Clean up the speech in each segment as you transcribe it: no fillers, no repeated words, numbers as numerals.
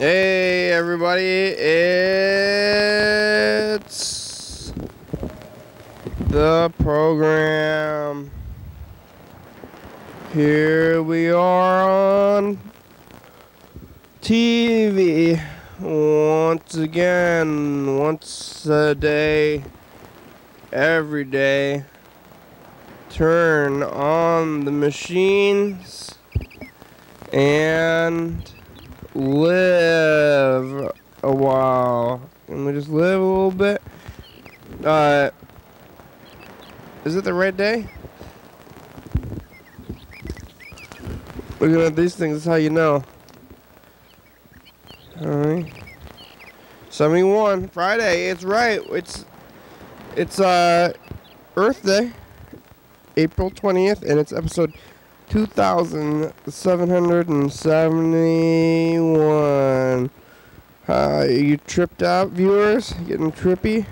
Hey everybody, it's the program. Here we are on TV once again, once a day, every day. Turn on the machines and live a while. Can we just live a little bit? Is it the right day? Looking at these things is how you know. Alright. 71, Friday, it's right. It's Earth Day, April 20th, and it's episode 2771. You tripped out, viewers? Getting trippy?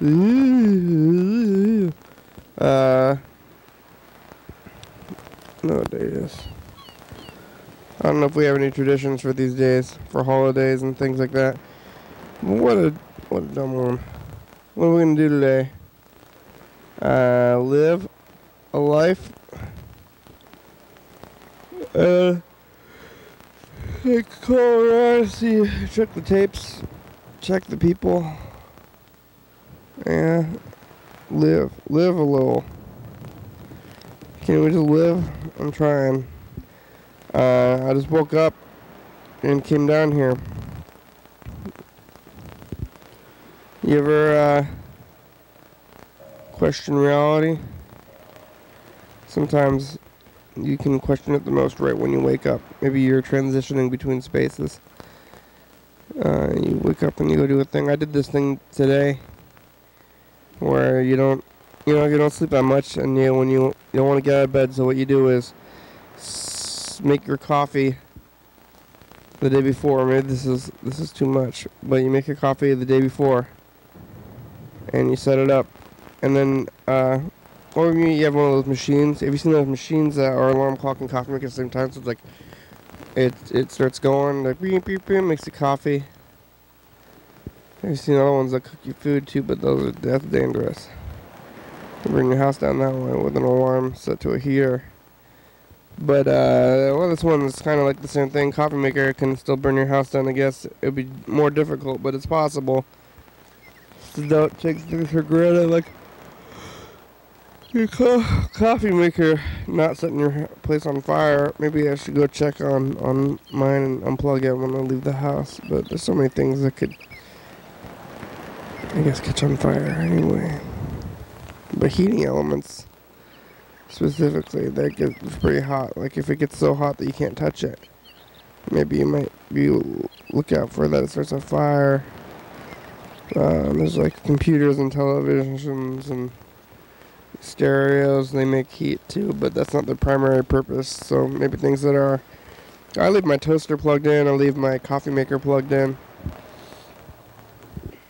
Ooh. No, what day it is. I don't know if we have any traditions for these days, for holidays and things like that. What a dumb one. What are we gonna do today? Live a life. Call around, see, check the tapes, check the people. Yeah, live a little. Can we just live? I'm trying. I just woke up and came down here. You ever question reality? Sometimes you can question it the most right when you wake up. Maybe you're transitioning between spaces. You wake up and you go do a thing. I did this thing today where you don't sleep that much, and when you don't want to get out of bed, so what you do is make your coffee the day before. Maybe this is too much, but you make your coffee the day before and you set it up, and then or you have one of those machines. Have you seen those machines that are alarm clock and coffee maker at the same time? So it's like it starts going like beep beep beep, makes the coffee. I've seen other ones that cook your food too, but that's dangerous. You bring your house down that way with an alarm set to a heater. But this one is kind of like the same thing. Coffee maker can still burn your house down. I guess it'd be more difficult, but it's possible. So don't take things for granted, like your coffee maker not setting your place on fire. Maybe I should go check on mine and unplug it when I leave the house. But there's so many things that could, I guess, catch on fire anyway. But heating elements, specifically, that gets pretty hot. Like if it gets so hot that you can't touch it, maybe you might look out for that it starts on fire. There's like computers and televisions and stereos, they make heat too, but that's not their primary purpose. So maybe things that are, I leave my toaster plugged in, I leave my coffee maker plugged in,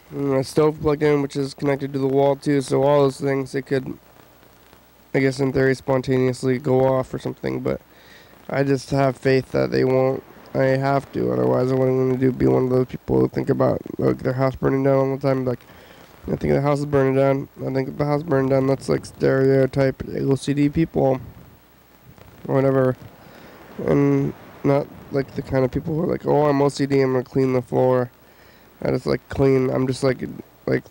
and my stove plugged in, which is connected to the wall too. So all those things, they could, I guess in theory, spontaneously go off or something, but I just have faith that they won't. I have to, otherwise what I'm going to do be one of those people who think about like their house burning down all the time. Like, I think the house is burning down. I think if the house is burning down, that's like stereotype OCD people or whatever, and not like the kind of people who are like, oh, I'm OCD, I'm going to clean the floor. I just like clean. I'm just like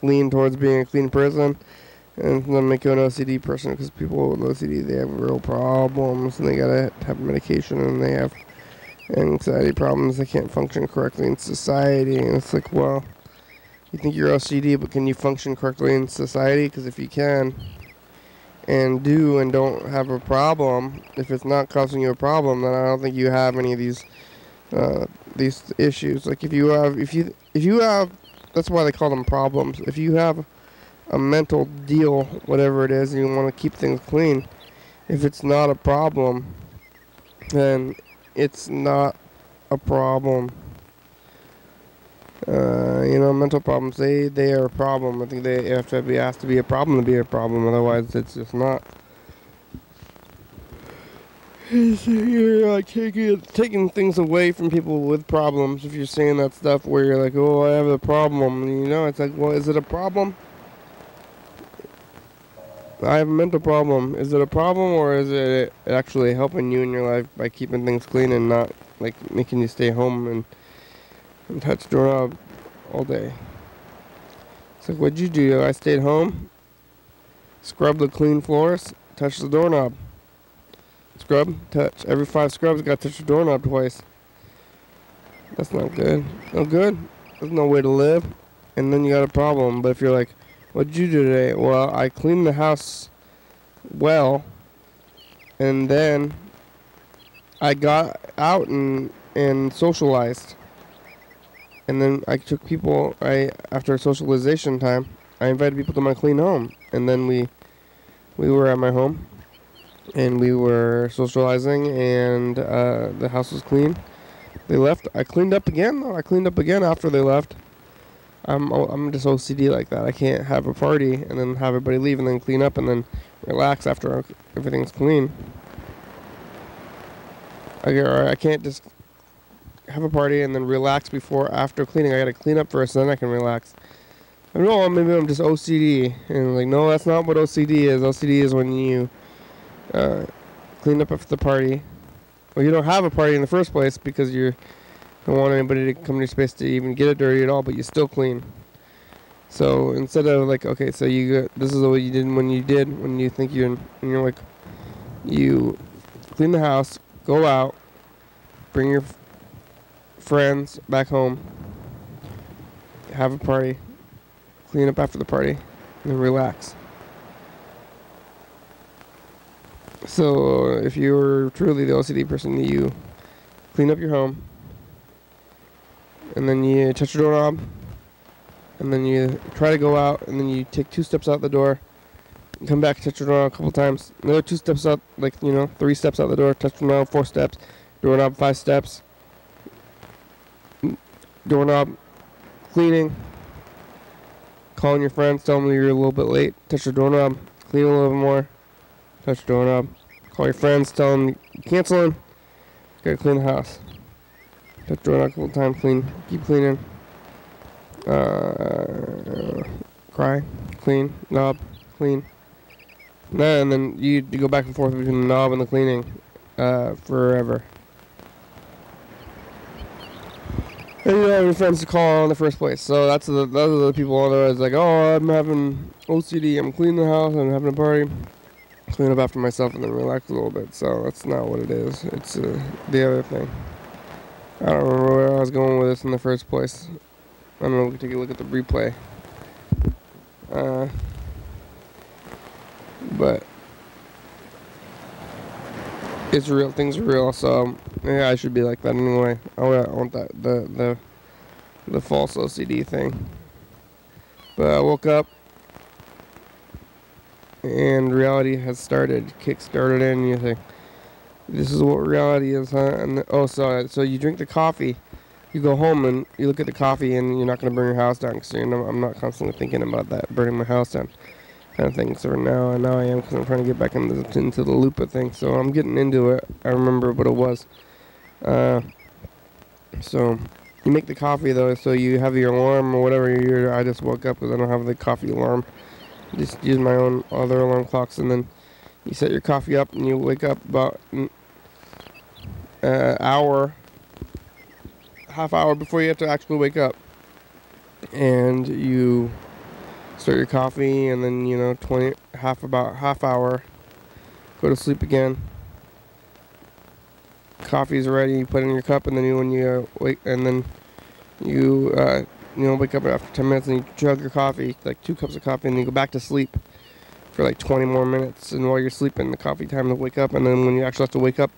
lean towards being a clean person, and then make you an OCD person, because people with OCD, they have real problems and they gotta have medication, and they have anxiety problems. They can't function correctly in society. And it's like, well, you think you're OCD, but can you function correctly in society? Because if you can and don't have a problem, if it's not causing you a problem, then I don't think you have any of these issues. Like if you have, that's why they call them problems. If you have a mental deal, whatever it is, and you want to keep things clean, if it's not a problem, then it's not a problem. Mental problems, they are a problem. I think they have to be asked to be a problem to be a problem. Otherwise, it's just not. You're like taking things away from people with problems if you're saying that stuff where you're like, oh, I have a problem. And, it's like, well, is it a problem? I have a mental problem. Is it a problem, or is it actually helping you in your life by keeping things clean and not like making you stay home and touch the doorknob all day? It's like, what'd you do? I stayed home, scrubbed the clean floors, touched the doorknob. Scrub, touch. Every 5 scrubs, got to touch the doorknob twice. That's not good. No good. There's no way to live. And then you got a problem. But if you're like, what'd you do today? Well, I cleaned the house well, and then I got out and socialized. And then I took people, after socialization time, I invited people to my clean home. And then we were at my home. And we were socializing, and the house was clean. They left. I cleaned up again. I cleaned up again after they left. I'm just OCD like that. I can't have a party and then have everybody leave and then clean up and then relax after everything's clean. I can't just have a party and then relax after cleaning. I gotta clean up first, then I can relax. I don't know, maybe I'm just OCD. And like, no, that's not what OCD is. OCD is when you clean up after the party. Well, you don't have a party in the first place because you don't want anybody to come to your space to even get it dirty at all, but you still clean. So instead of like, okay, so this is what you did when you think you're like, you clean the house, go out, bring your friends back home, have a party, clean up after the party, and then relax. So if you're truly the OCD person, you clean up your home, and then you touch your doorknob, and then you try to go out, and then you take 2 steps out the door, and come back, touch your doorknob a couple times, another 2 steps out, 3 steps out the door, touch the doorknob 4 steps, doorknob 5 steps, doorknob, cleaning, calling your friends, tell them you're a little bit late, touch your doorknob, clean a little bit more, touch the doorknob, call your friends, tell them you're canceling, gotta clean the house. Touch the doorknob a couple times, clean, keep cleaning. Cry, clean, knob, clean. And then you go back and forth between the knob and the cleaning forever. And you don't have any friends to call in the first place. So those are the people that is like, oh, I'm having OCD, I'm cleaning the house, I'm having a party. Clean up after myself and then relax a little bit. So that's not what it is. It's the other thing. I don't remember where I was going with this in the first place. I don't know, we can take a look at the replay. But it's real, things are real, so yeah, I should be like that anyway. I want that the false OCD thing. But I woke up and reality has kick-started in, and you think, this is what reality is, huh? And so you drink the coffee, you go home and you look at the coffee, and you're not going to burn your house down, because I'm not constantly thinking about that, burning my house down kind of thing. So now I am, because I'm trying to get back into the loop of things. So I'm getting into it. I remember what it was. So you make the coffee though, so you have your alarm or whatever. I just woke up because I don't have the coffee alarm. Just use my own other alarm clocks, and then you set your coffee up, and you wake up about half hour before you have to actually wake up, and you start your coffee, and then about half hour, go to sleep again. Coffee's ready, you put it in your cup, and then when you wake, and then you wake up after 10 minutes and you chug your coffee, like 2 cups of coffee, and you go back to sleep for like 20 more minutes. And while you're sleeping, the coffee time to wake up, and then when you actually have to wake up,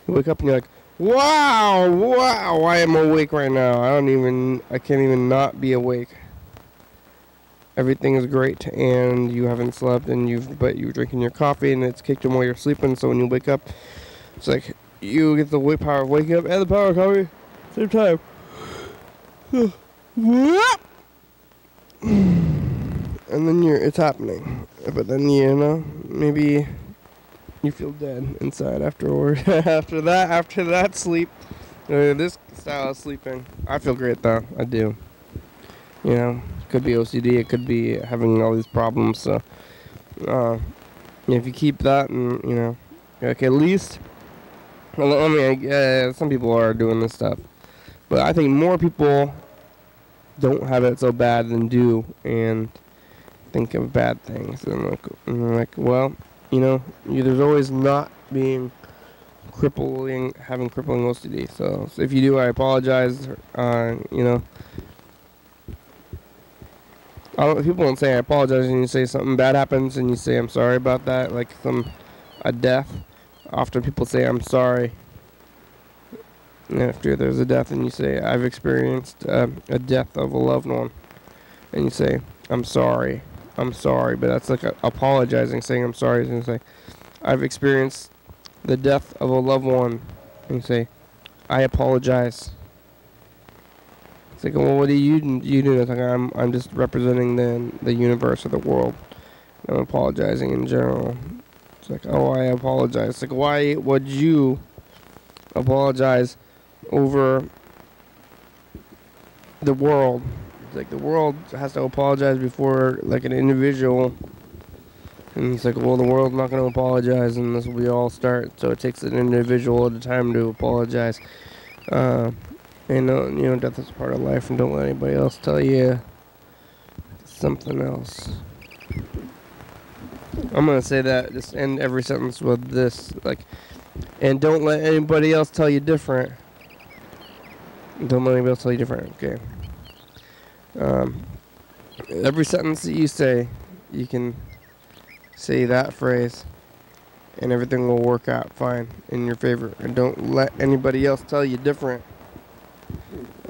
you wake up and you're like, wow, I am awake right now. I can't even not be awake. Everything is great, and you haven't slept, but you're drinking your coffee, and it's kicked in while you're sleeping. So when you wake up, it's like you get the power of waking up and the power of coffee at the same time. And then it's happening. But then maybe you feel dead inside afterward. after that sleep, this style of sleeping, I feel great though. I do. You know, it could be OCD, it could be having all these problems. So, if you keep that, and you know, like at least, I mean, some people are doing this stuff, but I think more people don't have it so bad than do, and think of bad things, and like, well, you know, there's always not being having crippling OCD. So if you do, I apologize. You know, people don't say I apologize, and you say something bad happens, and you say I'm sorry about that, like a death. Often people say I'm sorry after there's a death, and you say I've experienced a death of a loved one, and you say I'm sorry, but that's like apologizing, saying I'm sorry, and you say I've experienced the death of a loved one, and you say I apologize. It's like, well, what do you do? It's like, I'm just representing the universe or the world. I'm apologizing in general. It's like, oh, I apologize. It's like, why would you apologize over the world? It's like the world has to apologize before like an individual. And it's like, well, the world's not going to apologize unless we all start. So it takes an individual at a time to apologize. And you know, death is part of life, and don't let anybody else tell you something else. I'm gonna say that. Just end every sentence with this, like, and don't let anybody else tell you different. Don't let anybody else tell you different. Okay. Every sentence that you say, you can say that phrase, and everything will work out fine in your favor. And don't let anybody else tell you different.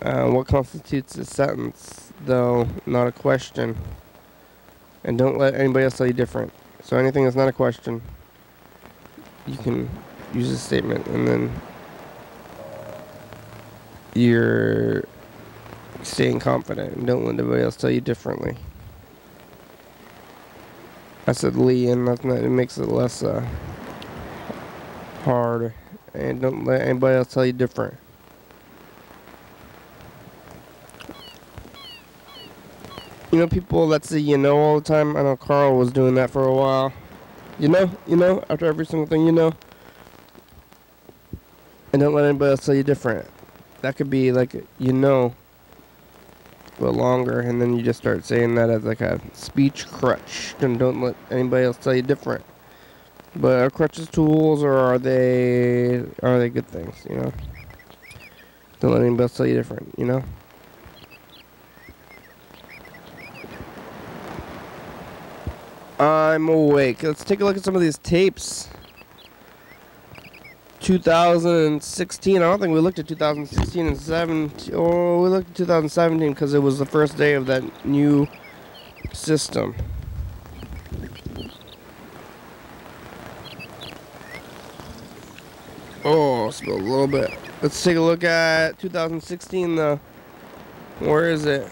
What constitutes a sentence, though, not a question. And don't let anybody else tell you different. So anything that's not a question, you can use a statement, and then you're staying confident, and don't let anybody else tell you differently. I said Lee, and that's not, it makes it less hard. And don't let anybody else tell you different. You know, people that say you know all the time. I know Carl was doing that for a while. You know, after every single thing, you know. And don't let anybody else tell you different. That could be like, you know, a little longer, and then you just start saying that as like a speech crutch. And don't let anybody else tell you different. But are crutches tools, or are they good things, you know? Don't let anybody else tell you different, you know? I'm awake. Let's take a look at some of these tapes. 2016. I don't think we looked at 2016 and 17. Oh, we looked at 2017 because it was the first day of that new system. Oh, spilled a little bit. Let's take a look at 2016 though. Where is it?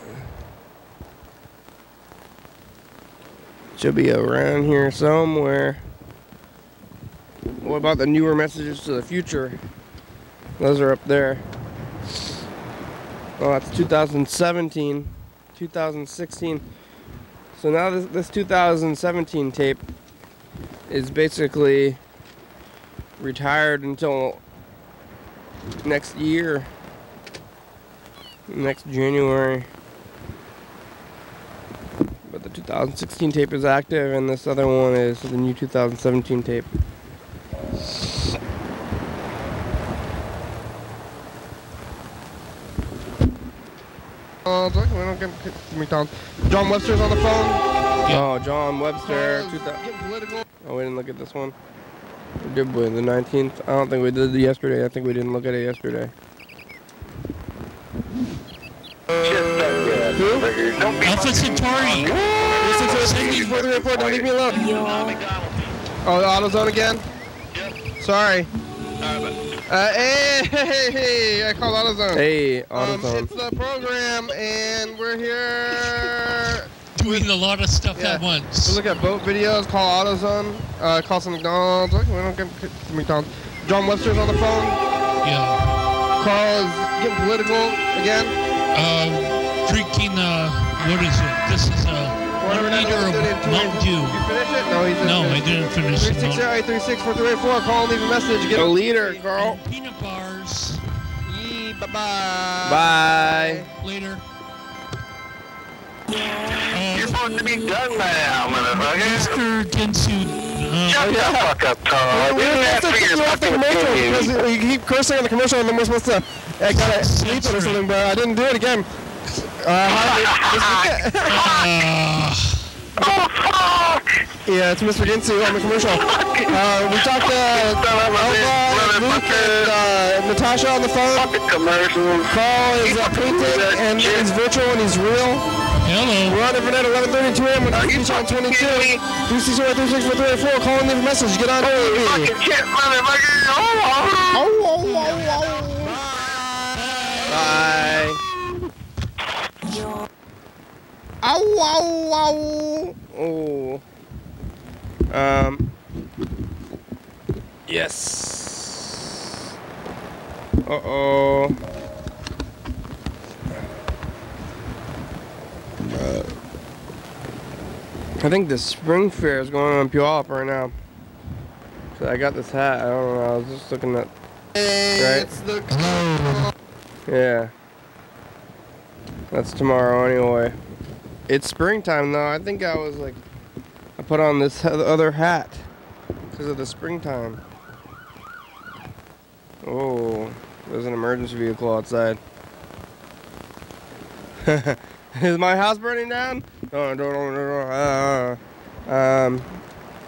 Should be around here somewhere. What about the newer messages to the future? Those are up there. Oh, that's 2017. 2016. So now this 2017 tape is basically retired until next year. Next January. But the 2016 tape is active, and this other one is the new 2017 tape. We don't get McDonald's. John Webster's on the phone. Yeah. Oh, John Webster. Oh, we didn't look at this one. We did the 19th. I don't think we did it yesterday. I think we didn't look at it yesterday. Alpha Centauri. Don't leave me alone. Oh, the AutoZone again? Yep. Sorry. Hey, I called AutoZone. Hey, AutoZone. It's the program, and we're here. doing a lot of stuff at once. We look at boat videos, call AutoZone, call some McDonald's. We don't get McDonald's. John Webster's on the phone. Yeah. Carl is getting political again. Drinking, what is it? This is a 1 liter of Mountain Dew. You finish it? No, he's No, I didn't finish it. 360-836-4384. Call and leave a message. Get a liter, Carl. And peanut bars. Yee, bye-bye. Bye. Later. You're supposed to be done now, motherfucker. Mr. Ginsu. Shut the fuck up, Todd. We have to kick you off the commercial because you keep cursing on the commercial and then we're supposed to gotta sleep it or something, but I didn't do it again. Oh, fuck! Yeah, it's Mr. Ginsu on the commercial. We talked to Elva, Luke, and Natasha on the phone. Fucking commercials. Carl is painting and he's virtual and he's real. Hello. We're on every night at 11:32 a.m. on Tucson 22. 360-836-4384. Call and leave a message. Get on TV. Fucking shit, motherfucker. Bye. Ow, ow, ow. Oh. Yes. Uh-oh. I think the spring fair is going on Puyallup right now. So I got this hat. I don't know. I was just looking at. Right? Yeah. That's tomorrow anyway. It's springtime though. I think I was like, I put on this other hat because of the springtime. Oh, there's an emergency vehicle outside. Is my house burning down? I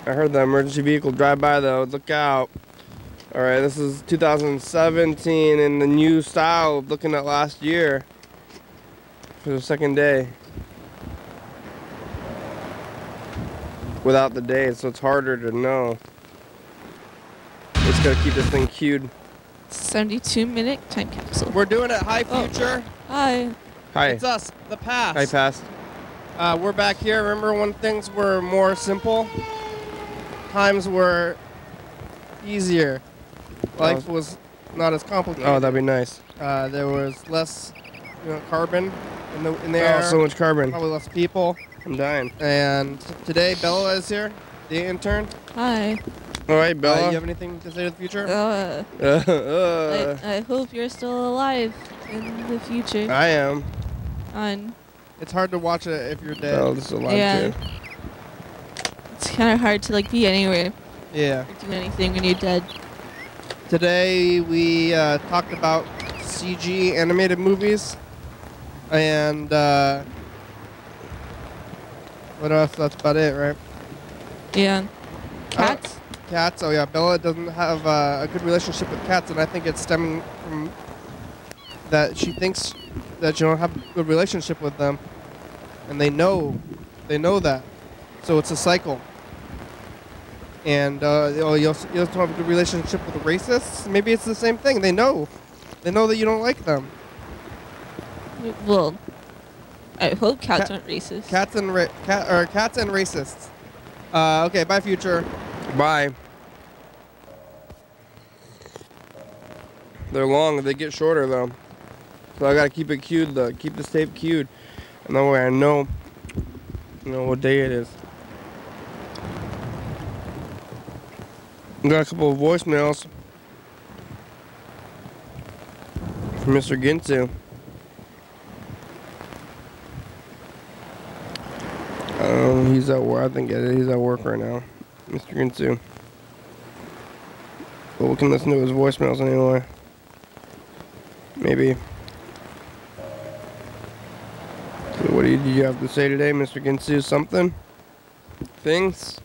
heard the emergency vehicle drive by though. Look out. Alright, this is 2017 and the new style of looking at last year for the second day. Without the day, so it's harder to know. Just gotta keep this thing queued. 72-minute time capsule. We're doing it. Hi, future. Hi. Hi. It's us, the past. Hi, past. We're back here. Remember when things were more simple? Times were easier. Life was not as complicated. Oh, that'd be nice. There was less, carbon in the air. Oh, so much carbon. Probably less people. I'm dying. And today Bella is here, the intern. Hi. All right, Bella. You have anything to say to the future? I hope you're still alive in the future. I am. It's hard to watch it if you're dead. Oh, this is alive too. It's kind of hard to be anywhere. Yeah. Or do anything when you're dead. Today we talked about CG animated movies, and what else? That's about it, right? Yeah. Cats? Cats. Oh yeah, Bella doesn't have a good relationship with cats, and I think it's stemming from that she thinks that you don't have a good relationship with them, and they know that, so it's a cycle. And you also have a good relationship with racists. Maybe it's the same thing. They know that you don't like them. Well, I hope cats aren't racist. Cats and racists. Okay, bye, future. Bye. They're long. They get shorter though, so I gotta keep it queued. Keep this tape queued, and that way I know what day it is. Got a couple of voicemails from Mr. Ginsu. He's at work. I think he's at work right now, Mr. Ginsu. But we can listen to his voicemails anyway. Maybe. So what did you have to say today, Mr. Ginsu? Something? Things?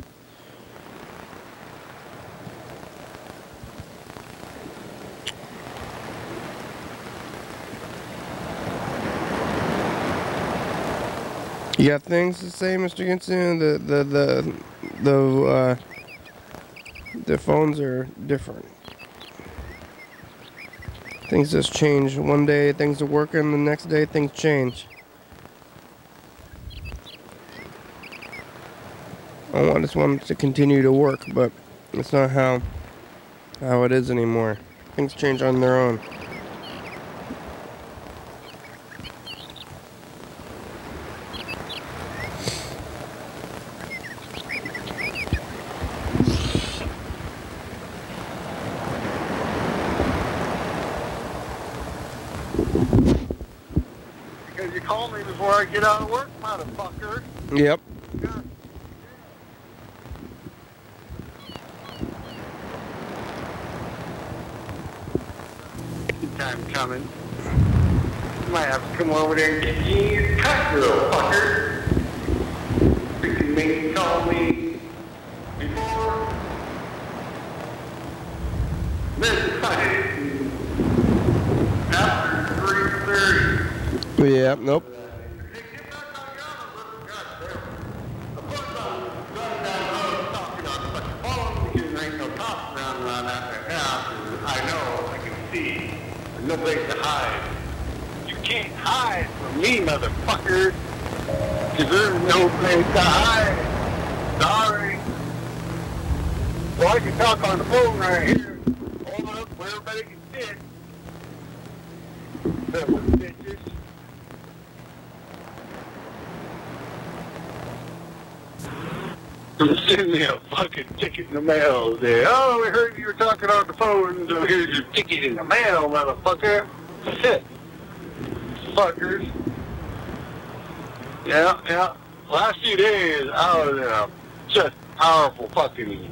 You got things to say, Mr. Ginsu? The phones are different. Things just change. One day things are working, the next day things change. I just want it to continue to work, but it's not how it is anymore. Things change on their own. Because you call me before I get out of work, motherfucker. Yep. Time coming. You might have to come over there and get you cut, you little fucker. Freaking make you call me before midnight after 3:30. Yeah, nope. No place to hide. You can't hide from me, motherfucker. Because there's no place to hide. Sorry. Well, I can talk on the phone right here. Hold up where everybody can sit. That was bitches. Send me a fucking ticket in the mail there. Oh, we heard you were talking on the phone, so here's your ticket in the mail, motherfucker. Shit. Fuckers. Yeah. Last few days, I was in a just powerful fucking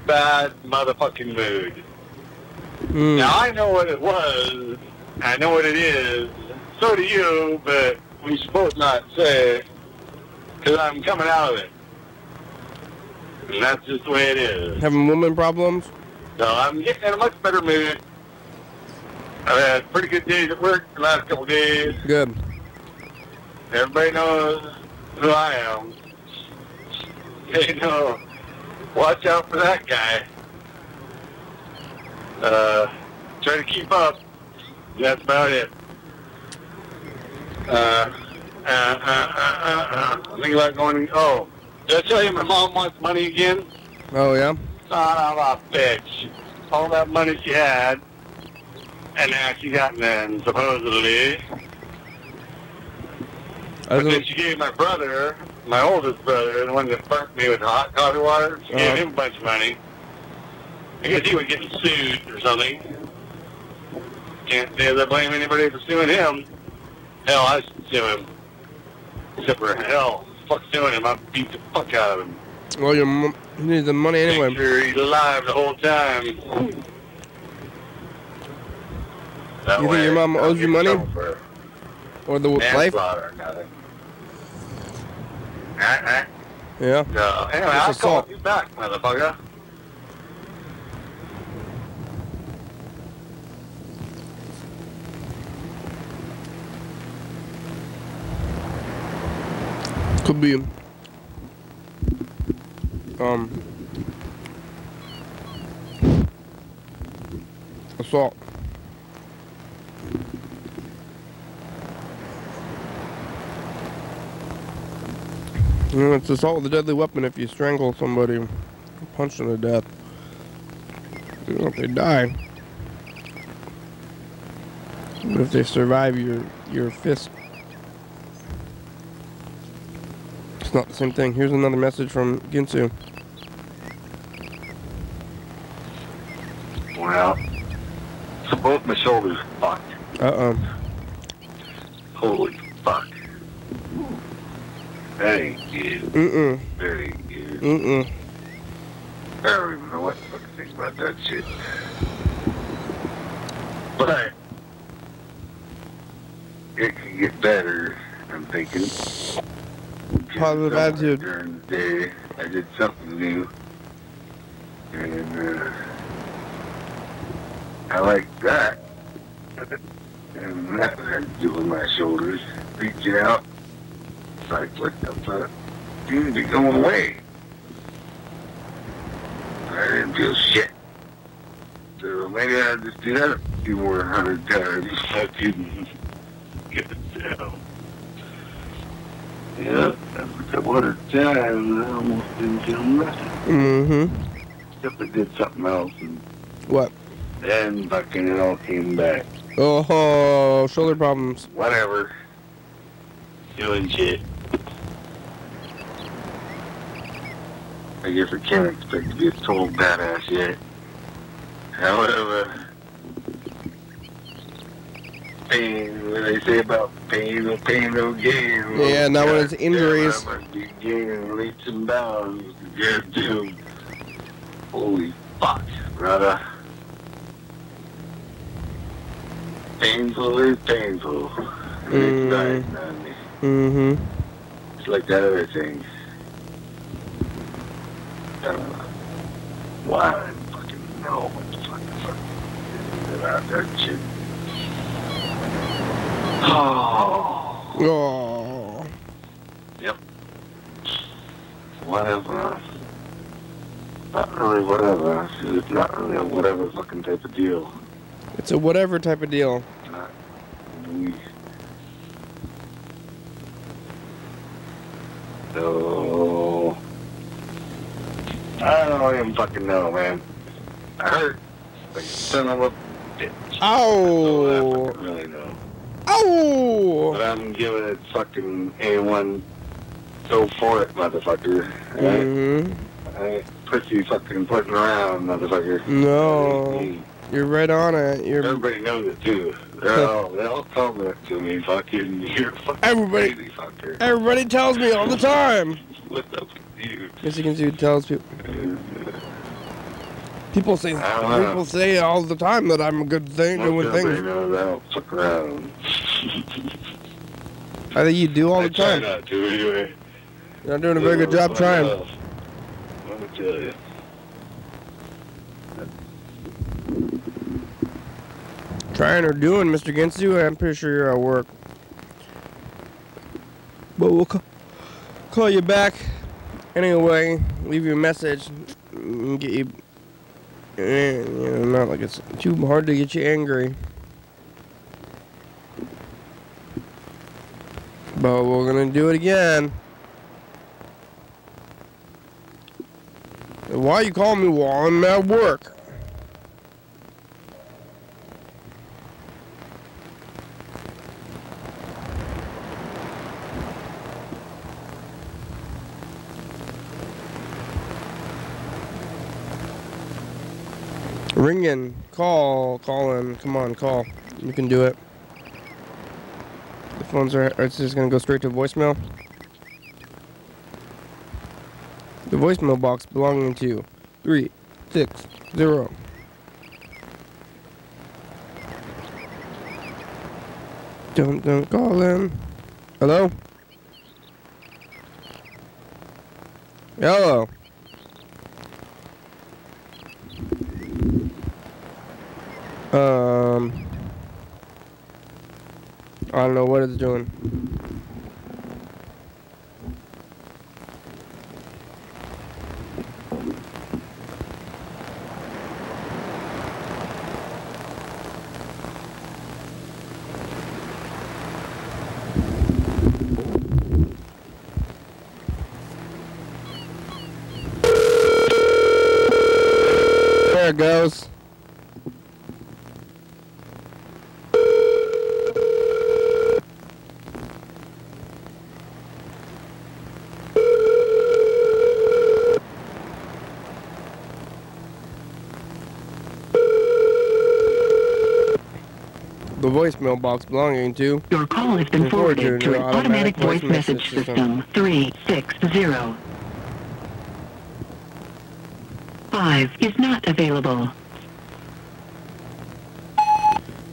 bad motherfucking mood. Now, I know what it was. I know what it is. So do you, but we should both not say, because I'm coming out of it. And that's just the way it is. Having woman problems? So I'm getting in a much better mood. I've had pretty good days at work the last couple days. Good. Everybody knows who I am. They know, watch out for that guy. Try to keep up. That's about it. I'm thinking about going, did I tell you my mom wants money again? Oh, yeah? Son of a bitch. All that money she had, and now she got none, supposedly. But then she gave my brother, my oldest brother, the one that burnt me with hot coffee water, she gave him a bunch of money. I guess he was getting sued or something. Can't say they blame anybody for suing him. Hell, I should sue him. Except for hell. Fuck suing him, I beat the fuck out of him. Well, he needs the money anyway. Make sure he's alive the whole time. You think your mom owes you money? Or the wife? Yeah. No, anyway, I'll call you back, motherfucker. Could be assault. You know, it's assault with a deadly weapon if you strangle somebody, punch them to death. You know, if they die. But if they survive your fist. It's not the same thing. Here's another message from Ginsu. Well, so both my shoulders are fucked. Holy fuck. That ain't good. That ain't good. I don't even know what the fuck to think about that shit. But it can get better, I'm thinking. Positive attitude. During the day, I did something new. And I like that. And that was had to do with my shoulders. Reaching out. It's like, what the fuck? Seems to be going away. I didn't feel shit. So maybe I'll just do that a few more 100 times. I didn't get it down. Yeah, that's what I wanted to outside and I almost didn't feel nothing. Mm-hmm. Except I did something else and What? then fucking it all came back. Oh, shoulder problems. Whatever. Doing shit. I guess I can't expect to be a total badass yet. However, pain, what they say about pain, no gain. Yeah, not when it's injuries. I must be gaining leaps and bounds. Good dude. Holy fuck, brother. Painful is painful. It's nice, man. Mm-hmm. It's like that other thing. Why? I don't fucking know what the fuck is about that shit. Oh. Oh. Yep. Whatever. Not really whatever. It's not really a whatever fucking type of deal. It's a whatever type of deal. Not really. So, I don't even fucking know, man. I hurt like son of a bitch. Ow! I fucking really know. Ow! But I'm giving it fucking A1. Go for it, motherfucker. Mm-hmm. I ain't pussy fucking putting around, motherfucker. No. You're right on it. Everybody knows it too. They all tell me to me, fucking, you're fucking crazy fucker. Everybody tells me all the time. What's up with you? Michigan tells people. People say all the time that I'm a good thing doing things. Knows I don't fuck around. I think you do all the time. I try not to anyway. You're not doing a very good job trying. Let me tell you. Trying or doing, Mr. Ginsu? I'm pretty sure you're at work. But we'll call you back anyway. Leave you a message. And get you. Not like it's too hard to get you angry. But we're gonna do it again. Why you calling me while I'm at work? Ringing. Call in. Come on, call. You can do it. The phones are, it's just going to go straight to voicemail. The voicemail box belonging to 360. Don't call in. Hello? Hello? I don't know what it's doing. There it goes. The voicemail box belonging to... Your call has been forwarded to an automatic voice message system 360. 5 is not available.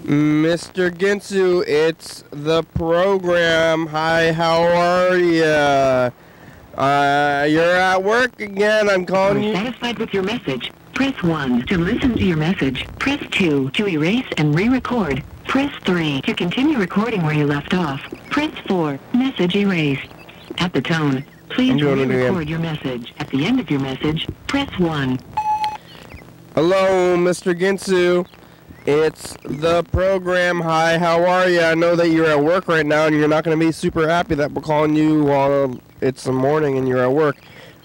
Mr. Ginsu, it's the program. Hi, how are ya? You're at work again. I'm calling you. Satisfied with your message? Press 1 to listen to your message. Press 2 to erase and re-record. Press 3 to continue recording where you left off. Press 4, message erased. At the tone, please re-record your message. At the end of your message, press 1. Hello, Mr. Ginsu. It's the program. Hi, how are you? I know that you're at work right now and you're not going to be super happy that we're calling you while it's the morning and you're at work.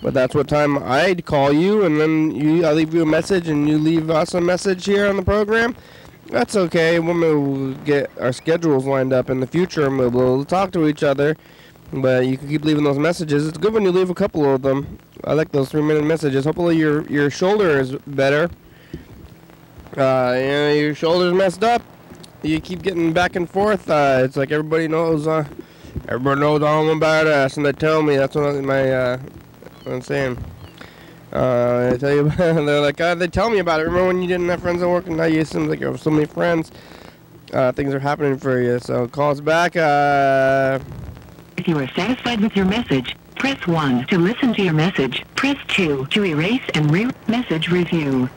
But that's what time I'd call you, and then I leave you a message and you leave us a message here on the program. That's okay. We'll get our schedules lined up in the future and we'll talk to each other. But you can keep leaving those messages. It's good when you leave a couple of them. I like those 3-minute messages. Hopefully your shoulder is better. Your shoulder's messed up. You keep getting back and forth. It's like everybody knows I'm a badass, and they tell me that's what I'm saying. I tell you, they're like, they tell me about it. Remember when you didn't have friends at work, and now you seem like you have so many friends. Things are happening for you. So call us back. If you are satisfied with your message, press 1 to listen to your message. Press 2 to erase and message review.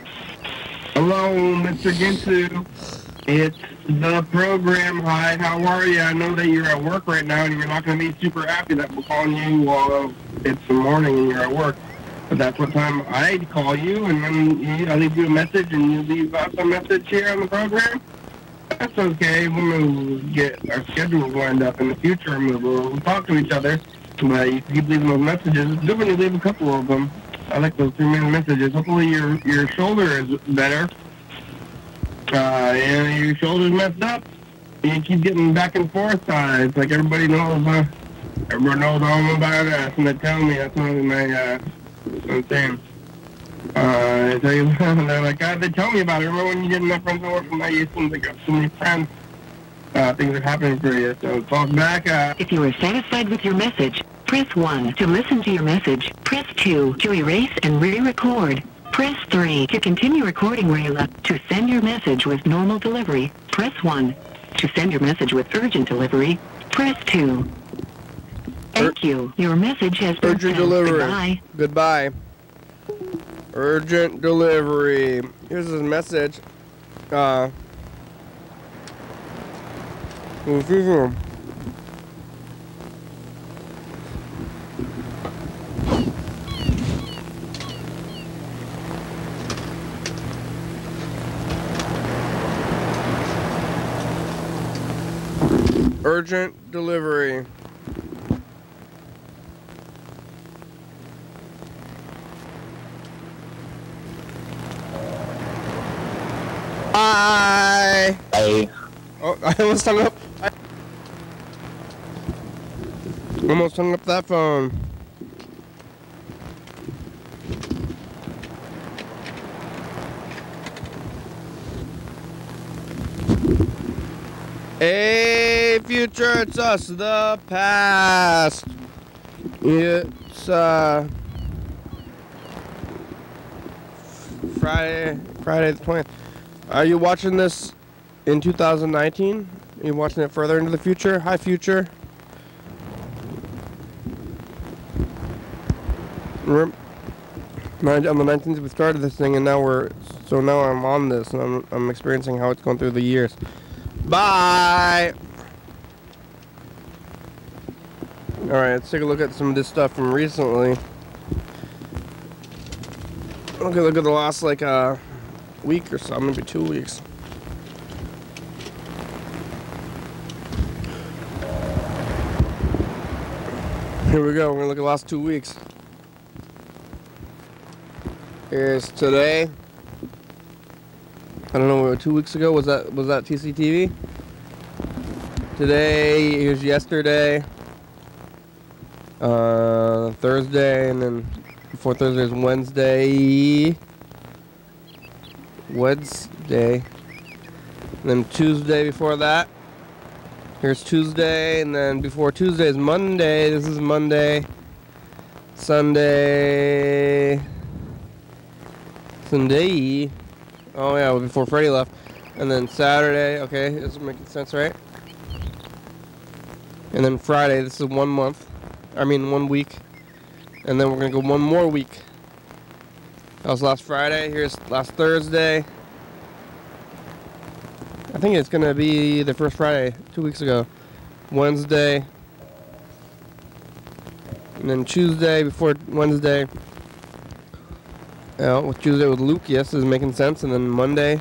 Hello, Mr. Ginsu. It's the program. Hi, how are you? I know that you're at work right now and you're not going to be super happy that we're calling you while it's the morning and you're at work. But that's what time I'd call you, and then I leave you a message and you leave us a message here on the program. That's okay. We'll get our schedules lined up in the future and we'll talk to each other. But you can keep leaving those messages. It's good when you leave a couple of them. I like those 3-minute messages. Hopefully your shoulder is better. Your shoulder's messed up. You keep getting back and forth. It's like everybody knows I'm a badass, and they tell me that's what I'm saying. I tell you, they're like, they tell me about it. Remember when you didn't have friends at work, and now you seem like you have so many friends. Things are happening for you. So call back. If you are satisfied with your message, press 1 to listen to your message. Press 2 to erase and re-record. Press 3 to continue recording where you left. To send your message with normal delivery, press 1. To send your message with urgent delivery, press 2. Thank you. Your message has been urgent sent. delivery. Goodbye. Goodbye. Urgent delivery. Here's his message. Urgent delivery. Bye. Oh, I almost hung up. Almost hung up that phone. Hey, future, it's us, the past. It's, Friday the 20th. Are you watching this in 2019? Are you watching it further into the future? Hi, future. On the 19th we started this thing, and now I'm on this, and I'm experiencing how it's going through the years. Bye! Alright, let's take a look at some of this stuff from recently. Okay, look at the last, like, week or so, maybe 2 weeks. Here we go, we're gonna look at the last 2 weeks. Here's today. I don't know, 2 weeks ago, was that TCTV? Today, here's yesterday. Thursday, and then before Thursday is Wednesday. And then Tuesday before that. Here's Tuesday, and then before Tuesday is Monday. This is Monday. Sunday. Oh yeah, before Freddie left. And then Saturday, okay, this is making sense, right? And then Friday, this is 1 week. And then we're gonna go one more week. That was last Friday, here's last Thursday. I think it's gonna be the first Friday, 2 weeks ago. Wednesday. And then Tuesday before Wednesday. With Tuesday with Luke, yes, this is making sense. And then Monday.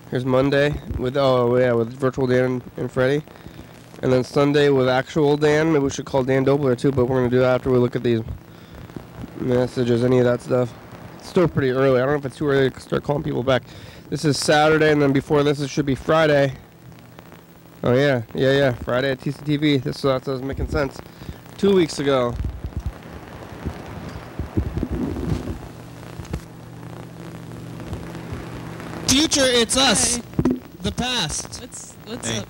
Here's Monday with with virtual Dan and Freddie, and then Sunday with actual Dan. Maybe we should call Dan Dobler too, but we're gonna do that after we look at these messages, any of that stuff. It's still pretty early. I don't know if it's too early to start calling people back. This is Saturday, and then before this, it should be Friday. Oh yeah, Friday at TCTV. That was making sense. 2 weeks ago. Future, it's us. The past. What's Hey. up?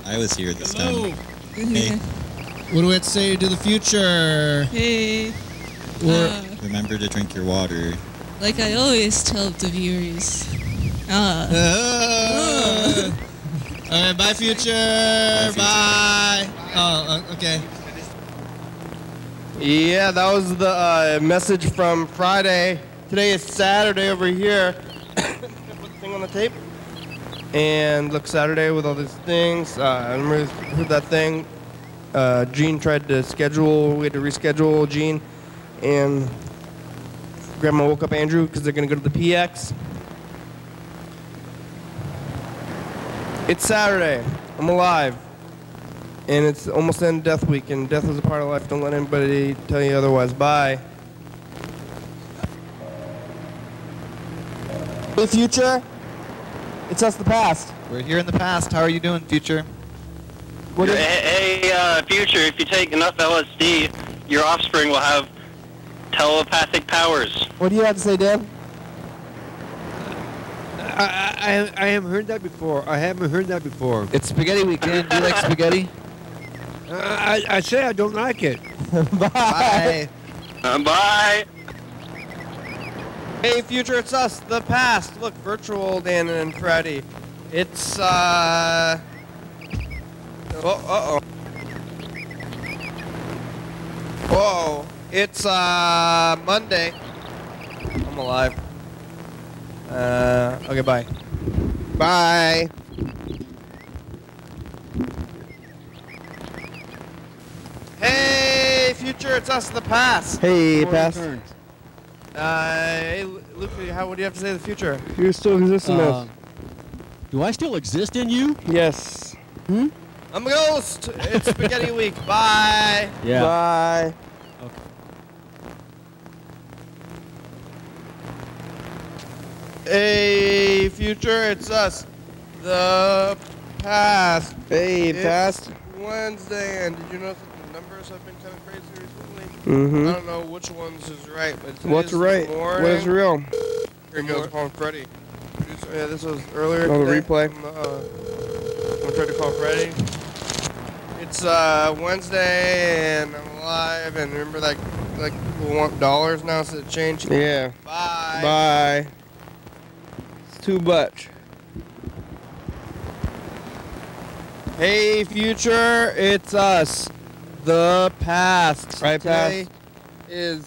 I was here this Hello. time. Hey, What do we have to say to the future? Hey. remember to drink your water. Like I always tell the viewers. All right, bye, future. Bye. Oh, okay. Yeah, that was the message from Friday. Today is Saturday over here. Put the thing on the tape. And look, Saturday with all these things. I remember heard that thing. Gene tried to schedule. We had to reschedule Gene. And Grandma woke up Andrew because they're going to go to the PX. It's Saturday. I'm alive. And it's almost the end of Death Week, and death is a part of life. Don't let anybody tell you otherwise. Bye. Hey, future. It's us, the past. We're here in the past. How are you doing, future? Hey, future, if you take enough LSD, your offspring will have telepathic powers. What do you have to say, Dan? I haven't heard that before. I haven't heard that before. It's spaghetti weekend. Do you like spaghetti? I say I don't like it. Bye. Bye. Hey, future, it's us, the past. Look, virtual Dan and Freddy. It's, uh-oh. Whoa. It's, Monday. I'm alive. Okay, bye. Bye. Hey, future, it's us, the past. Hey, past. Hey, Luke, what do you have to say to the future? You still exist in us. Do I still exist in you? Yes. I'm a ghost. It's spaghetti week. Bye. Yeah. Bye. Okay. Hey, future, it's us. The past. Hey, It's past. Wednesday, and did you notice that the numbers have been kind of crazy recently? Mm-hmm. I don't know which ones is right, but What's right? What is real? Here goes calling Freddy. Yeah, this was earlier. Oh, the today. replay. I'm trying to call Freddy. It's Wednesday, and I'm alive. And remember that, like, people want dollars now instead of change. Yeah. Bye. Bye. It's too much. Hey, future, it's us, the past. Right, Today past. is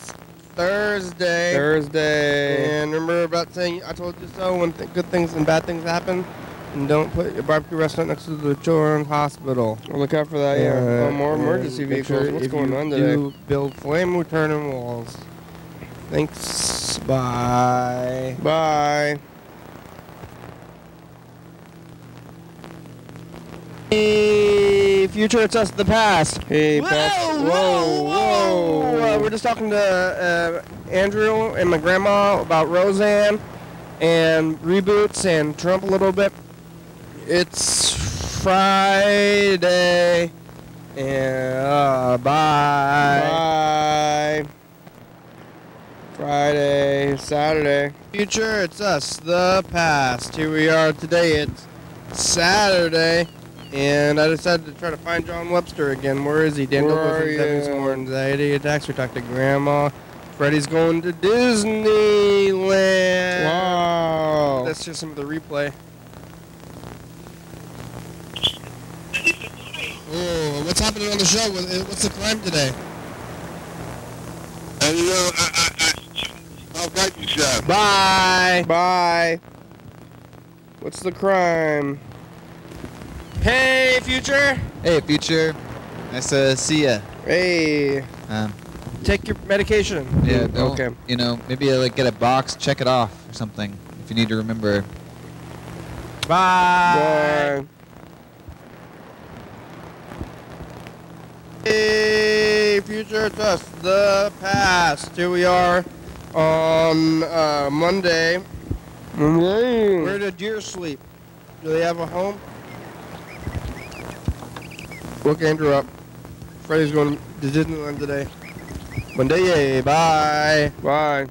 Thursday. Thursday. And remember about saying I told you so when good things and bad things happen? And don't put your barbecue restaurant next to the children's hospital. Look out for that, yeah. More emergency vehicles. What's going on today? Do build flame retardant walls. Thanks. Bye. Bye. Hey, future, it's us, the past. Hey, past. Whoa. We're just talking to Andrew and my grandma about Roseanne and reboots and Trump a little bit. It's Friday. And bye. Bye. Friday, Saturday. Future, it's us, the past. Here we are today. It's Saturday. And I decided to try to find John Webster again. Where is he? Dan Douglas having some more anxiety attacks. We talked to Grandma. Freddy's going to Disneyland. Wow. That's just some of the replay. Oh, what's happening on the show? What's the crime today? I'll got you, chef. Bye. Bye. What's the crime? Hey, future. Hey, future. Nice to see ya. Hey. Take your medication. Yeah. Don't, Okay. You know, maybe like get a box, check it off or something if you need to remember. Bye. Hey, future, it's us, the past. Here we are on Monday. Where do deer sleep? Do they have a home? Look Andrew up. Freddy's going to Disneyland today. Monday, bye. Bye.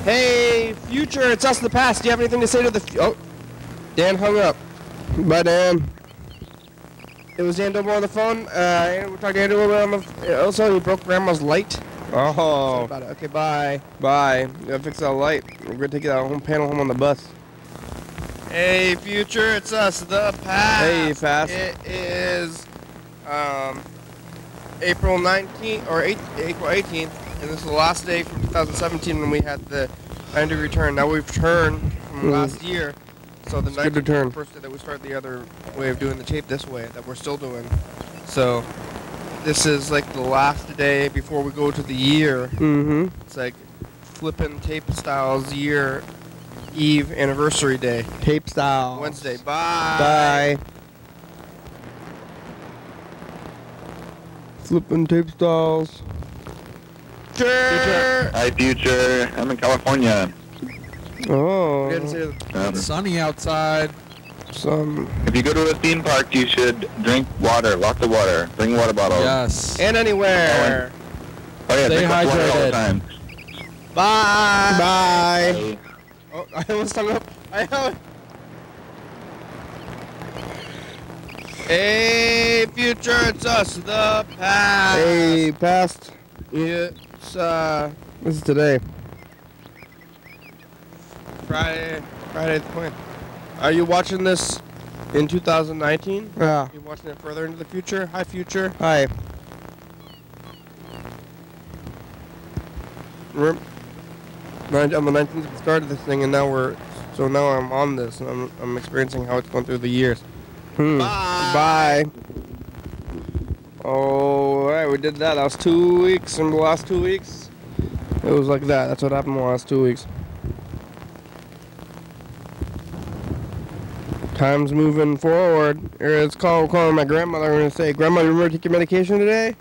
Hey, future, it's us, the past. Do you have anything to say to the oh, Dan hung up. Bye, Dan. It was Dan Doble on the phone. We're talking to Andrew a little bit on the also, he broke Grandma's light. Oh. Sorry about it. Okay, bye. Bye. Gotta fix that light. We're gonna take that home panel home on the bus. Hey, future, it's us, the past. Hey, past. It is April 19th or April 18th, and this is the last day from 2017 when we had the 90 return. Now we've turned from last year, so the 90 is the first day that we started the other way of doing the tape this way that we're still doing. So this is like the last day before we go to the year. Mm-hmm. It's like flipping tape styles year. Eve anniversary day. Tape style. Wednesday. Bye. Bye. Flipping tape styles. Future. Hi, future. I'm in California. Oh. Sunny outside. If you go to a theme park, you should drink water. Lots of water. Bring water bottles. Yes. And anywhere. Oh yeah, stay drink water all the hydrated. time. Bye. Bye. Bye. Oh, I almost hung up. Hey, future, it's us, the past. Hey, past. It's, this is today. Friday the 20th. Are you watching this in 2019? Yeah. Are you watching it further into the future? Hi, future. Hi. On the 19th we started this thing, and now I'm on this, and I'm experiencing how it's going through the years. Bye. Oh, alright, we did that. That was 2 weeks. In the last 2 weeks, it was like that. That's what happened in the last 2 weeks. Time's moving forward. Here, let's calling my grandmother. I'm gonna say, Grandma, you remember to take your medication today?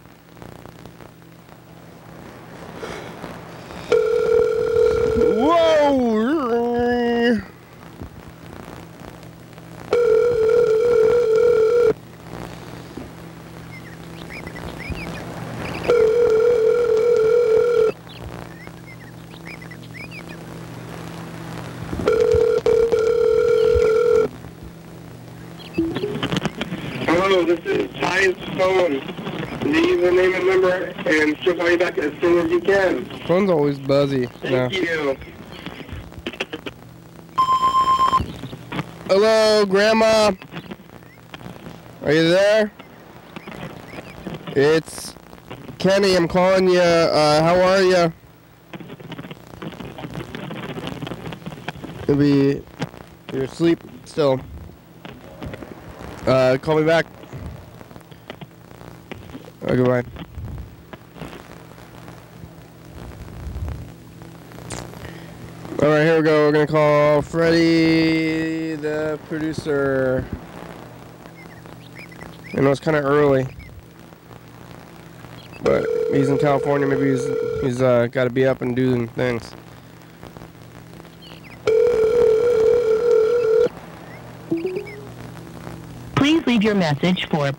Whoa! Hello, this is Ty's phone. Leave the name and number, and she'll call you back as soon as you can. Phone's always buzzy. Thank you. Hello, Grandma. Are you there? It's Kenny. I'm calling you. How are you? Maybe you're asleep still. Call me back. Oh, goodbye. Alright, here we go. We're gonna call Freddie, the producer. I know it's kind of early, but he's in California. Maybe he's got to be up and doing things. Please leave your message for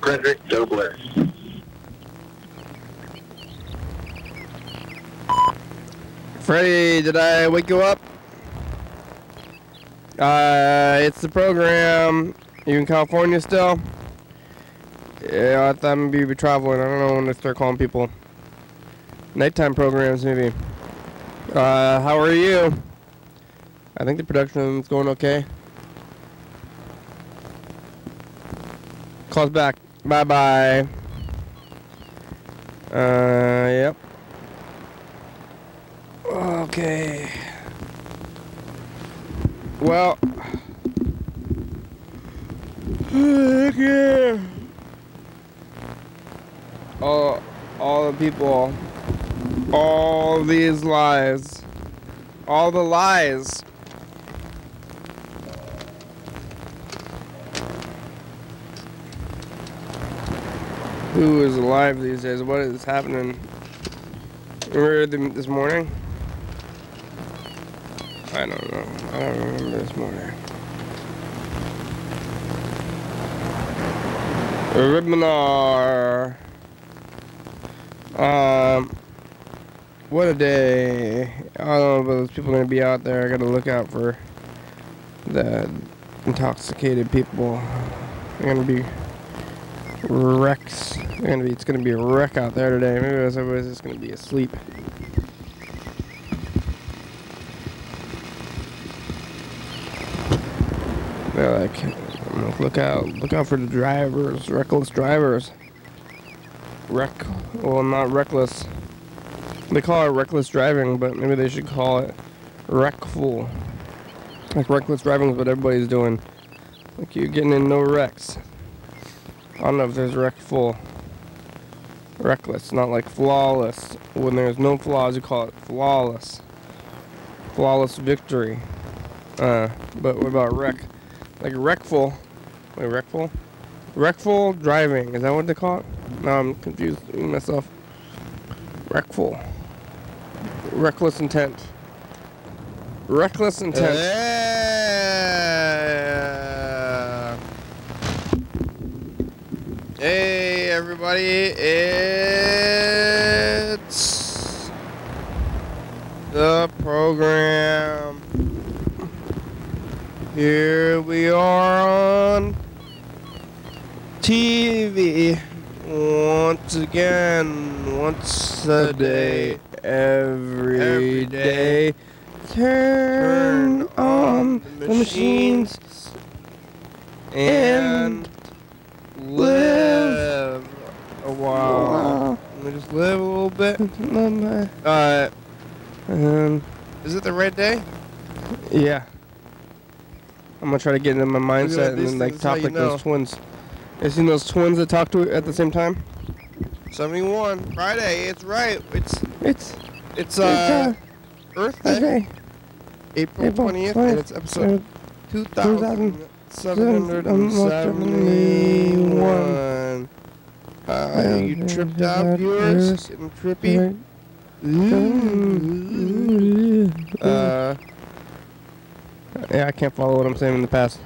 Frederick Dobler. Freddie, did I wake you up? It's the program. You in California still? Yeah, I thought maybe you'd be traveling. I don't know when to start calling people. Nighttime programs, maybe. How are you? I think the production's going okay. Calls back. Bye-bye. Yep. Okay. Well. Okay. All the people All these lies. All the lies. Who is alive these days? What is happening? Remember this morning? I don't know. I don't remember this morning. Webinar. What a day. I don't know, but those people are going to be out there. I got to look out for the intoxicated people. They're going to be wrecks. It's going to be a wreck out there today. Maybe everybody's just going to be asleep. They're like, look out for the drivers, reckless drivers. Well, not reckless. They call it reckless driving, but maybe they should call it wreckful. Like reckless driving is what everybody's doing. Like you're getting in no wrecks. I don't know if there's wreckful. Reckless, not like flawless. When there's no flaws, you call it flawless. Flawless victory. But what about wreck? Like wreckful. Wait, wreckful? Wreckful driving. Is that what they call it? No, I'm confused myself. Wreckful. Reckless intent. Reckless intent. Hey, everybody. It's the program. Here we are on TV. Once again, once a day, every day. Turn on the machines and live a while. Let me just live a little bit. Is it the right day? Yeah. I'm gonna try to get into my mindset and then like talk like those twins. You seen those twins that talk to it at the same time? 71 Friday. It's right. It's Earth Day. April 20th, and it's episode 2771. You tripped out, viewers? Getting trippy? Yeah, I can't follow what I'm saying in the past.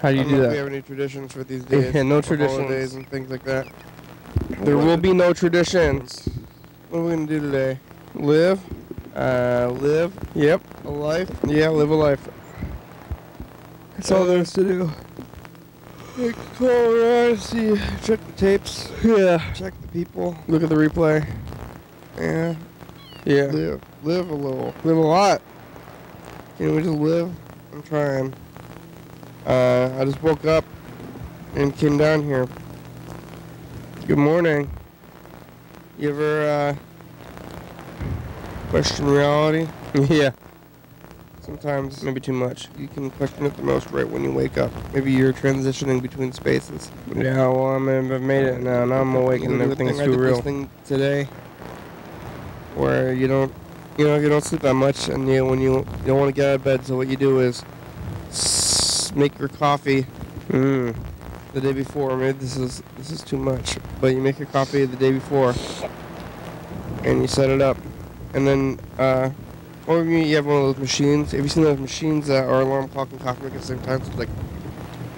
How do you do that? We have any traditions for these days? Yeah, no traditions. Holidays and things like that. There will be no traditions. What are we gonna do today? Live? Live? Yep. A life? Yeah, live a life. That's all there is to do. Call around, see, check the tapes. Yeah. Check the people. Look at the replay. Yeah. Yeah. Live a little. Live a lot. Can we just live? I'm trying. I just woke up and came down here. Good morning. You ever question reality? Yeah. Sometimes, maybe too much. You can question it the most right when you wake up. Maybe you're transitioning between spaces. Yeah, well, I've made it now. Now I'm awake and everything's too real. I did this thing today where you don't sleep that much, and when you don't want to get out of bed, so what you do is make your coffee the day before. Maybe this is too much, but you make your coffee the day before, and you set it up, and then or you have one of those machines. Have you seen those machines that are alarm clock and coffee make at the same time? So it's like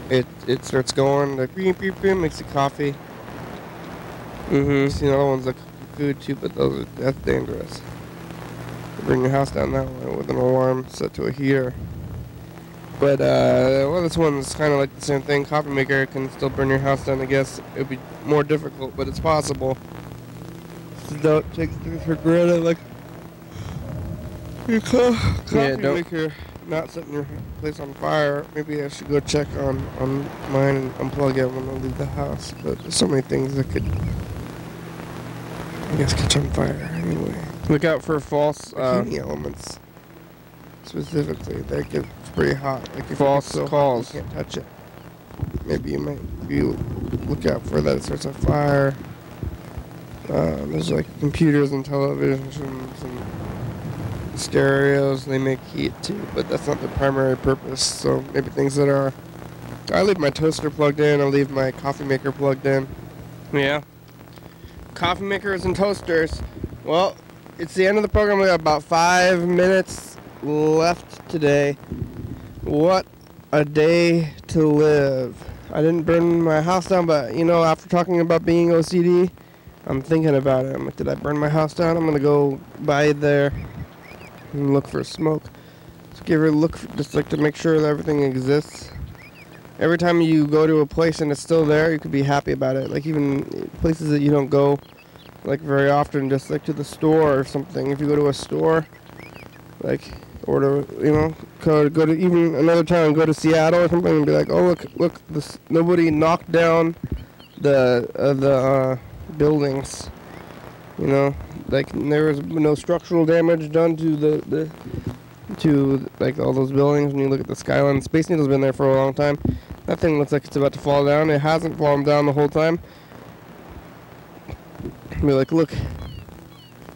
it starts going, like beep beep beep, makes the coffee. You've seen other ones that cook food too, but that's dangerous. Bring your house down that way with an alarm set to a heater. But well, this one's kind of like the same thing. Coffee maker can still burn your house down. I guess it would be more difficult, but it's possible. So don't take things for granted, like your coffee maker not setting your place on fire. Maybe I should go check on mine and unplug it when I leave the house. But there's so many things that could, I guess, catch on fire anyway. Look out for false heating elements. Specifically, that gets pretty hot. Like if false calls, you can't touch it. Maybe you look out for that. It starts on fire. There's like computers and televisions and stereos. They make heat too, but that's not the primary purpose. So maybe things that are... I leave my toaster plugged in. I leave my coffee maker plugged in. Yeah. Coffee makers and toasters. Well, it's the end of the program. We got about 5 minutes left today. What a day to live. I didn't burn my house down, but, you know, after talking about being OCD, I'm thinking about it. I'm like, did I burn my house down? I'm going to go by there and look for smoke. Just give her a look, just like to make sure that everything exists. Every time you go to a place and it's still there, you could be happy about it. Like even places that you don't go like very often, just like to the store or something. If you go to a store, like, or to, you know, go to even another town, go to Seattle or something, and be like, oh look, this, nobody knocked down the buildings. You know, like there was no structural damage done to to like all those buildings. When you look at the skyline, Space Needle's been there for a long time. That thing looks like it's about to fall down. It hasn't fallen down the whole time. Be like, look,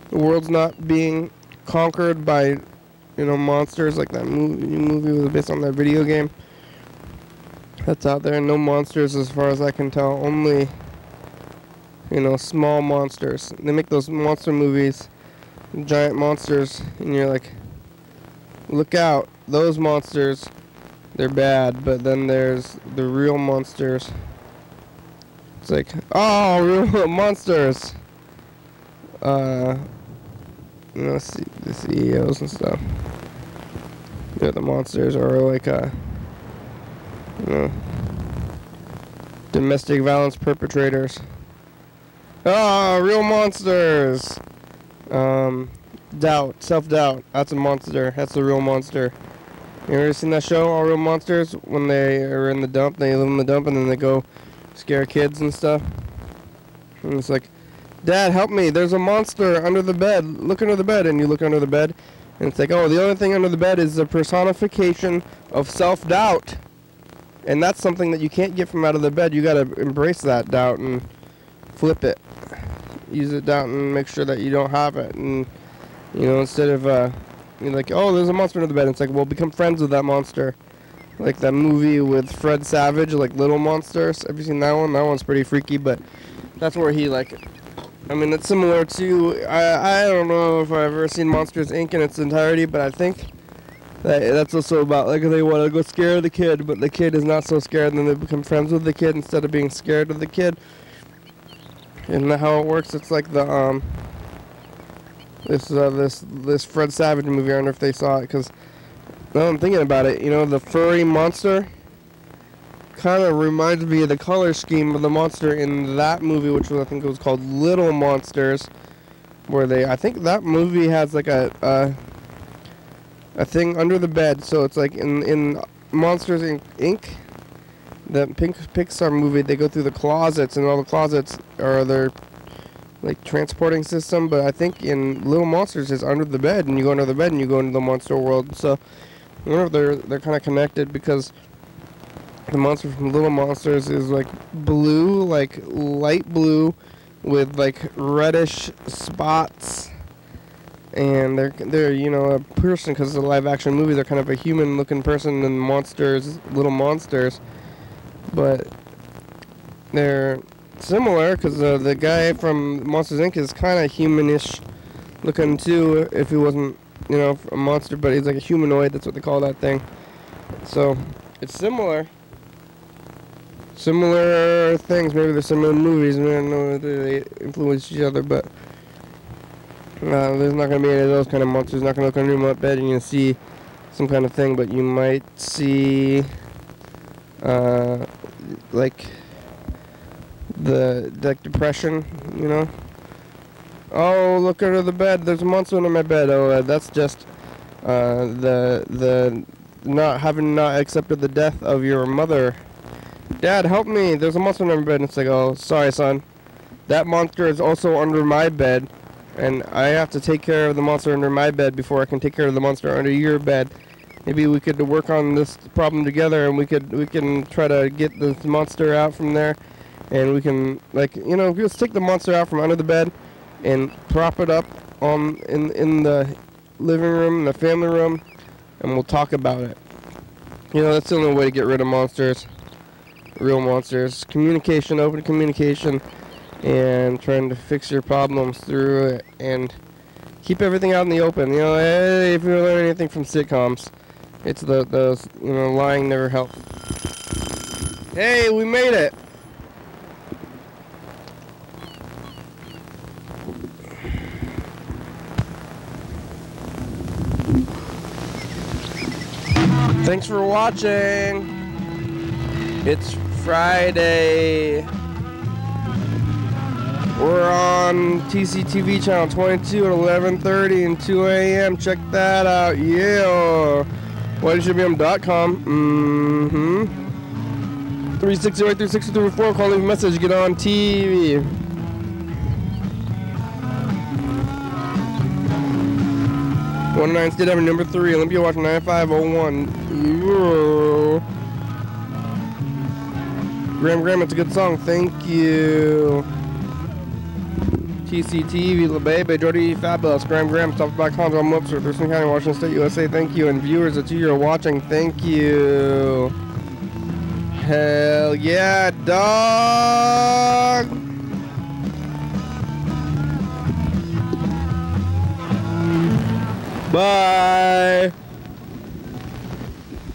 the world's not being conquered by, you know, monsters like that movie was based on that video game that's out there. No monsters as far as I can tell. Only, you know, small monsters. They make those monster movies, giant monsters, and you're like, look out, those monsters, they're bad. But then there's the real monsters. It's like, oh, real monsters. You know, the CEOs and stuff. You know, the monsters are like, you know, domestic violence perpetrators. Oh, real monsters. Doubt, self-doubt. That's a monster. That's the real monster. You ever seen that show, All Real Monsters? When they are in the dump, they live in the dump, and then they go scare kids and stuff. And it's like, Dad, help me. There's a monster under the bed. Look under the bed. And you look under the bed, and it's like, oh, the only thing under the bed is the personification of self-doubt. And that's something that you can't get from out of the bed. You got to embrace that doubt and flip it. Use it doubt and make sure that you don't have it. And, you know, instead of, you're like, oh, there's a monster under the bed. And it's like, well, become friends with that monster. Like that movie with Fred Savage, like Little Monsters. Have you seen that one? That one's pretty freaky, but that's where he, like, I mean, it's similar to, I don't know if I've ever seen Monsters, Inc. in its entirety, but I think that's also about, like, they want to go scare the kid, but the kid is not so scared, and then they become friends with the kid instead of being scared of the kid. And how it works, it's like the, this Fred Savage movie. I don't know if they saw it, because now I'm thinking about it, you know, the furry monster kind of reminds me of the color scheme of the monster in that movie, which was, I think it was called Little Monsters, where I think that movie has like a thing under the bed. So it's like in Monsters Inc., the Pixar movie, they go through the closets, and all the closets are their like transporting system. But I think in Little Monsters is under the bed, and you go under the bed and you go into the monster world. So I wonder if they're kind of connected, because the monster from Little Monsters is like blue, like light blue, with like reddish spots, and they're you know, a person, because it's a live action movie. They're kind of a human looking person, and monsters, little monsters, but they're similar because the guy from Monsters Inc. is kind of humanish looking too, if he wasn't, you know, a monster, but he's like a humanoid. That's what they call that thing. So it's similar things. Maybe there's similar movies. I don't know if they influence each other, but there's not going to be any of those kind of monsters. Not going to look under my bed and you see some kind of thing, but you might see like depression, you know. Oh, look under the bed. There's a monster under my bed. Oh, that's just the not accepted the death of your mother. Dad, help me. There's a monster under my bed. And it's like, oh, sorry, son. That monster is also under my bed, and I have to take care of the monster under my bed before I can take care of the monster under your bed. Maybe we could work on this problem together, and we can try to get this monster out from there, and we can, like, you know, just take the monster out from under the bed and prop it up on in the living room, in the family room, and we'll talk about it. You know, that's the only way to get rid of monsters, real monsters. Communication, open communication, and trying to fix your problems through it, and keep everything out in the open. You know, hey, if you learn anything from sitcoms, it's those, you know, lying never helps. Hey, we made it! Thanks for watching. It's Friday. We're on TCTV channel 22 at 11:30 and 2 a.m. Check that out. Yeah. YDHWM.com. 360-836-234. Call, leave a message. Get on TV. #109 State Avenue, number 3, Olympia, Washington, 9501. Yeah. Graham, it's a good song. Thank you. TCTV, La Baby, Jordy, Fabulous, Graham, Stuff.com, John Webster, Thurston County, Washington State, USA. Thank you. And viewers that you are watching, thank you. Hell yeah, dog. Bye.